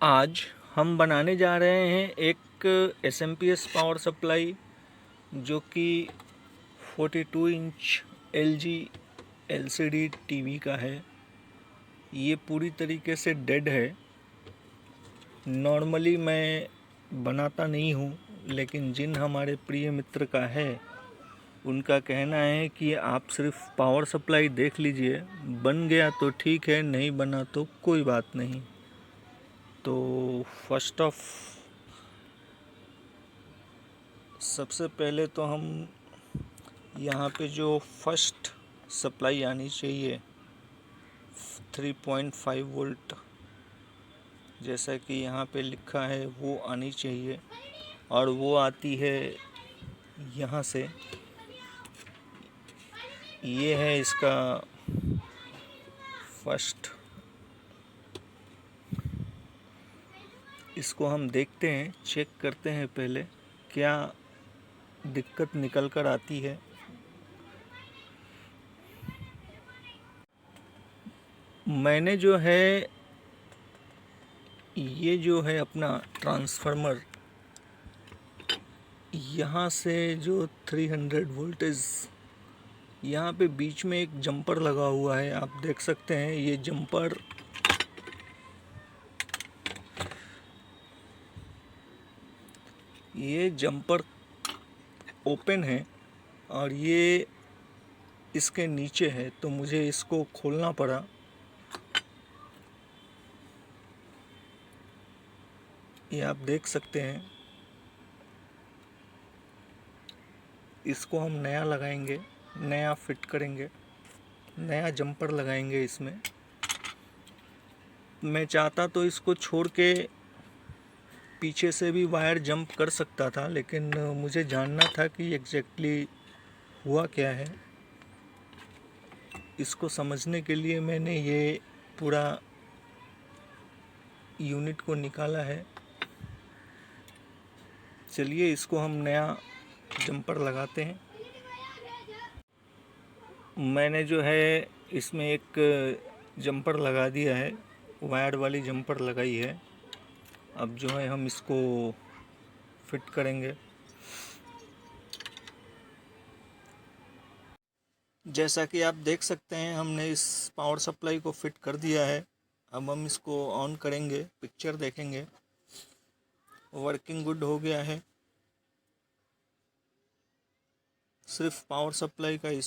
आज हम बनाने जा रहे हैं एक एसएमपीएस पावर सप्लाई जो कि 42 इंच एलजी एलसीडी टीवी का है। ये पूरी तरीके से डेड है। नॉर्मली मैं बनाता नहीं हूँ, लेकिन जिन हमारे प्रिय मित्र का है उनका कहना है कि आप सिर्फ पावर सप्लाई देख लीजिए, बन गया तो ठीक है, नहीं बना तो कोई बात नहीं। तो सबसे पहले तो हम यहाँ पे जो फर्स्ट सप्लाई आनी चाहिए 3.5 वोल्ट, जैसा कि यहाँ पे लिखा है वो आनी चाहिए, और वो आती है यहाँ से। ये है इसका फर्स्ट। इसको हम देखते हैं, चेक करते हैं पहले क्या दिक्कत निकल कर आती है। मैंने जो है ये जो है अपना ट्रांसफार्मर, यहाँ से जो 300 वोल्टेज, यहाँ पे बीच में एक जंपर लगा हुआ है, आप देख सकते हैं। ये जंपर ओपन है और ये इसके नीचे है, तो मुझे इसको खोलना पड़ा। ये आप देख सकते हैं। इसको हम नया लगाएंगे, नया फिट करेंगे, नया जंपर लगाएंगे इसमें। मैं चाहता तो इसको छोड़ के पीछे से भी वायर जंप कर सकता था, लेकिन मुझे जानना था कि एग्जैक्टली हुआ क्या है। इसको समझने के लिए मैंने ये पूरा यूनिट को निकाला है। चलिए इसको हम नया जंपर लगाते हैं। मैंने जो है इसमें एक जंपर लगा दिया है, वायर वाली जंपर लगाई है। अब जो है हम इसको फिट करेंगे। जैसा कि आप देख सकते हैं, हमने इस पावर सप्लाई को फिट कर दिया है। अब हम इसको ऑन करेंगे, पिक्चर देखेंगे। वर्किंग गुड हो गया है। सिर्फ पावर सप्लाई का इशू